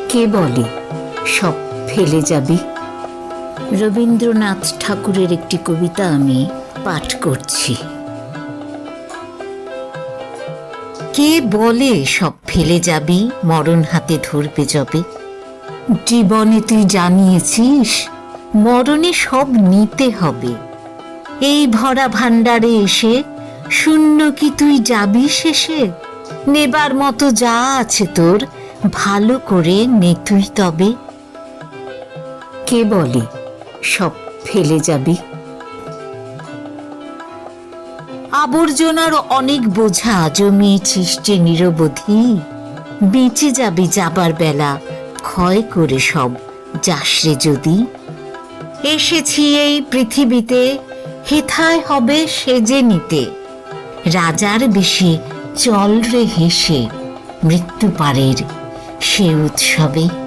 কে বলে সব ফেলে যাবি? রবীন্দ্রনাথ ঠাকুরের একটি কবিতা আমি পাঠ করছি। কে বলে সব ফেলে যাবি, মরণ হাতে ধরবে যবে? জীবনে তুই জানিয়েছিস মরণে সব নিতে হবে। এই ভরা ভাণ্ডারে এসে শূন্য কি তুই যাবি শেষে? নেবার মতো যা আছে তোর ভালো করে নে তুই তবে। কে বলে সব ফেলে যাবি? আবর্জনার অনেক বোঝা জমিয়েছিস যে নিরবধি, বেঁচে যাবি যাবার বেলা ক্ষয় করে সব যাসরে যদি। এসেছি এই পৃথিবীতে হেথায় হবে সেজে নিতে, রাজার বেশে চল রে হেসে মৃত্যু পারের সে উৎসবে।